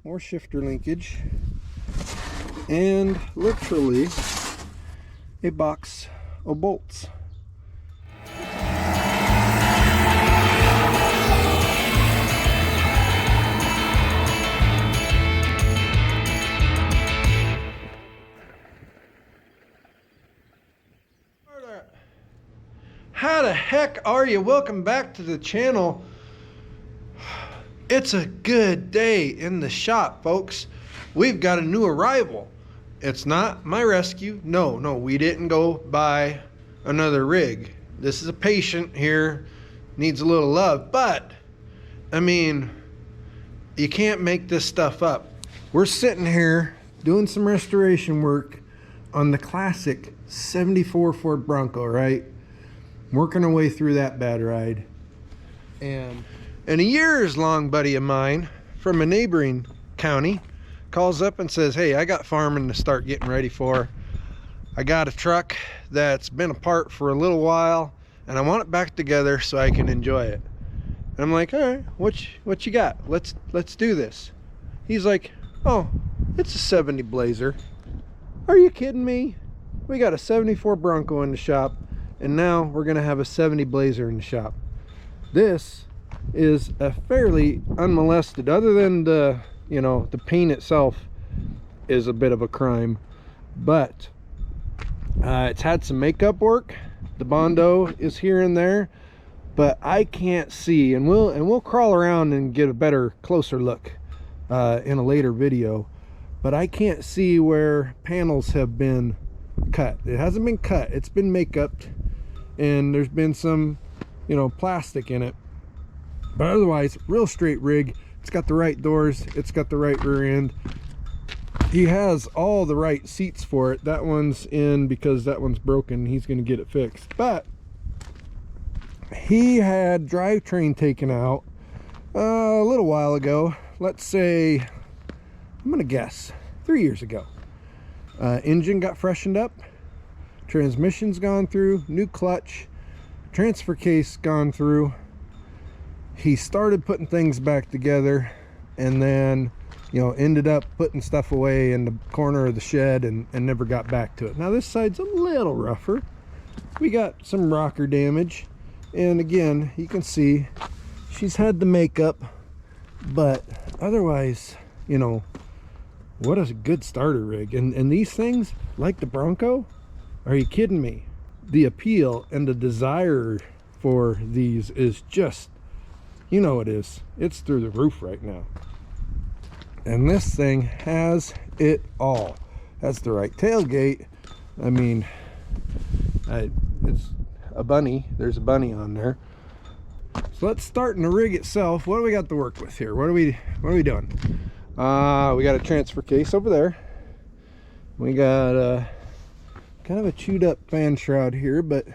more shifter linkage, and literally a box of bolts. How the heck are you? Welcome back to the channel. It's a good day in the shop, folks. We've got a new arrival. It's not my rescue. No, we didn't go buy another rig. This is a patient here, needs a little love, but I mean, you can't make this stuff up. We're sitting here doing some restoration work on the classic 74 Ford Bronco, right? Working our way through that bad ride. And a years-long buddy of mine from a neighboring county calls up and says, hey, I got farming to start getting ready for. I got a truck that's been apart for a little while, and I want it back together so I can enjoy it. And I'm like, all right, what you got? Let's do this. He's like, oh, it's a 70 Blazer. Are you kidding me? We got a 74 Bronco in the shop, and now we're gonna have a 70 Blazer in the shop. This is a fairly unmolested, other than the, you know, the paint itself is a bit of a crime, but it's had some makeup work. The Bondo is here and there, but I can't see, and we'll crawl around and get a better, closer look in a later video, but I can't see where panels have been cut. It hasn't been cut, it's been make-upped, and there's been some, you know, plastic in it, but otherwise real straight rig. It's got the right doors, it's got the right rear end. He has all the right seats for it. That one's in because that one's broken. He's going to get it fixed, but he had drivetrain taken out a little while ago. Let's say, I'm gonna guess 3 years ago. Engine got freshened up, transmission's gone through, new clutch, transfer case gone through. He started putting things back together, and then, you know, ended up putting stuff away in the corner of the shed and never got back to it. Now this side's a little rougher. We got some rocker damage, and again, you can see she's had the makeup, but otherwise, you know, what a good starter rig. And these things, like the Bronco, are you kidding me? The appeal and the desire for these is just, you know, it is. It's through the roof right now. And this thing has it all. Has the right tailgate. I mean, it's a bunny. There's a bunny on there. So let's start in the rig itself. What do we got to work with here? What are we doing? We got a transfer case over there. We got kind of a chewed up fan shroud here, but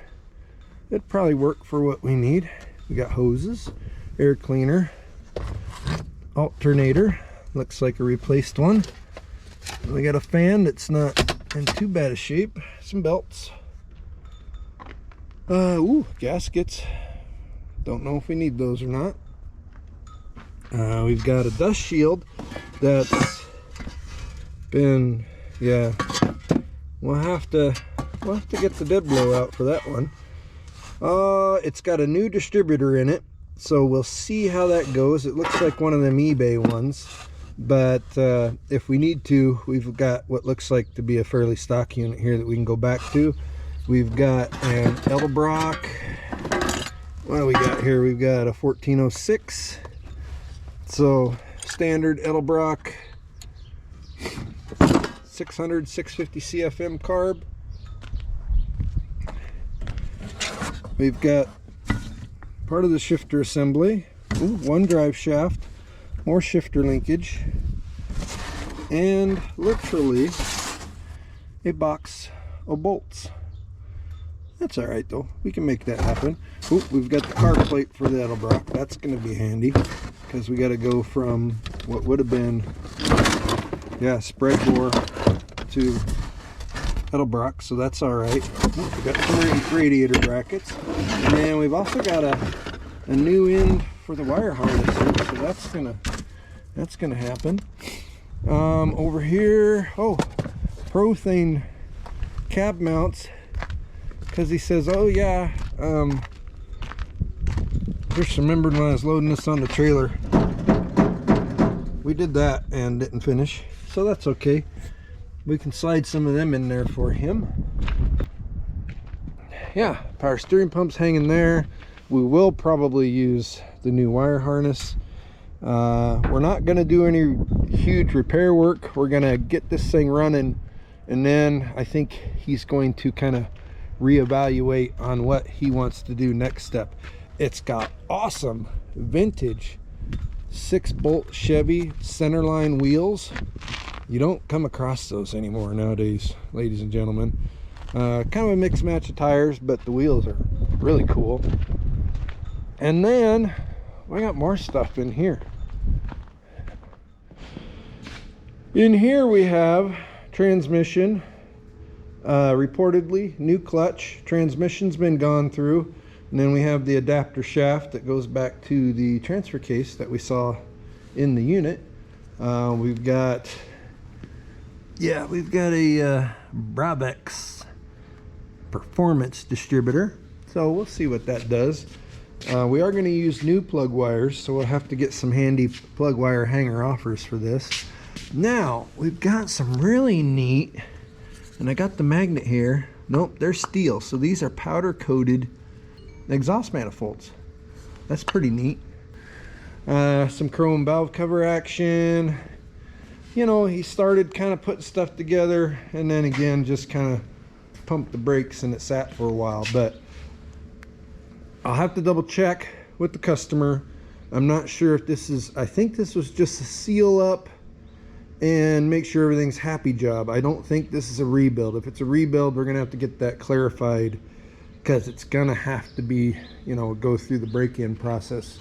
it'd probably work for what we need. We got hoses, air cleaner, alternator, looks like a replaced one. We got a fan that's not in too bad a shape, some belts, gaskets. Don't know if we need those or not. We've got a dust shield that's been, yeah, we'll have to get the dead blow out for that one. It's got a new distributor in it, so we'll see how that goes. It looks like one of them eBay ones, but if we need to, we've got what looks like to be a fairly stock unit here that we can go back to. We've got an Edelbrock. What do we got here? We've got a 1406. So standard Edelbrock 600 650 CFM carb. We've got part of the shifter assembly. Ooh, one drive shaft, more shifter linkage, and literally a box of bolts. That's all right though, we can make that happen. Ooh, we've got the carb plate for the Edelbrock. That's going to be handy because we got to go from what would have been, yeah, spread bore to Edelbrock, so that's all right. Ooh, we got some radiator brackets, and then we've also got a new end for the wire harness here, so That's gonna happen. Over here, oh, Prothane cab mounts, because he says, oh yeah, just remembered when I was loading this on the trailer, we did that and didn't finish, so that's okay. We can slide some of them in there for him. Yeah, power steering pump's hanging there. We will probably use the new wire harness. We're not going to do any huge repair work. We're going to get this thing running, and then I think he's going to kind of reevaluate on what he wants to do next step. It's got awesome vintage 6-bolt Chevy centerline wheels. You don't come across those anymore nowadays, ladies and gentlemen. Kind of a mixed match of tires, but the wheels are really cool. And then I got more stuff in here. In here we have transmission, reportedly new clutch. Transmission's been gone through, and then we have the adapter shaft that goes back to the transfer case that we saw in the unit. We've got a Bravex performance distributor, so we'll see what that does. We are going to use new plug wires, so we'll have to get some handy plug wire hanger offers for this. Now we've got some really neat, and I got the magnet here. Nope, they're steel, so these are powder coated exhaust manifolds. That's pretty neat. Some chrome valve cover action. You know, he started kind of putting stuff together, and then again just kind of pumped the brakes and it sat for a while. But I'll have to double check with the customer. I'm not sure if this is, I think this was just a seal up and make sure everything's happy job. I don't think this is a rebuild. If it's a rebuild, we're gonna have to get that clarified, because it's gonna have to be, you know, go through the break-in process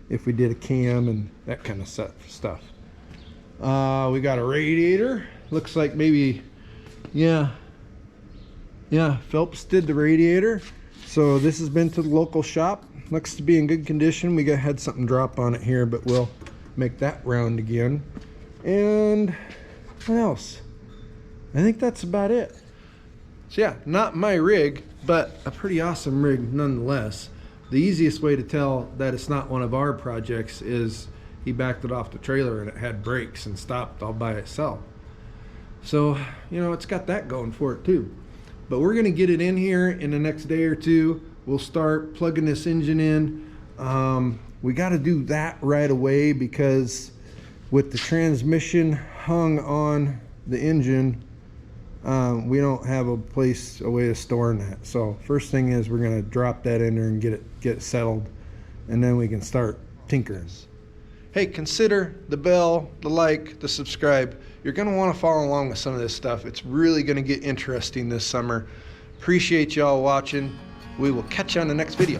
if we did a cam and that kind of stuff. We got a radiator. Looks like maybe, yeah, Phelps did the radiator. So this has been to the local shop. Looks to be in good condition. We had something drop on it here, but we'll make that round again. And what else? I think that's about it. So yeah, not my rig, but a pretty awesome rig nonetheless. The easiest way to tell that it's not one of our projects is he backed it off the trailer and it had brakes and stopped all by itself. So, you know, it's got that going for it too. But we're gonna get it in here in the next day or two. We'll start plugging this engine in. We gotta do that right away, because with the transmission hung on the engine, we don't have a way of storing that. So first thing is we're gonna drop that in there and get it settled, and then we can start tinkering. Hey, consider the bell, the like, the subscribe. You're gonna wanna follow along with some of this stuff. It's really gonna get interesting this summer. Appreciate y'all watching. We will catch you on the next video.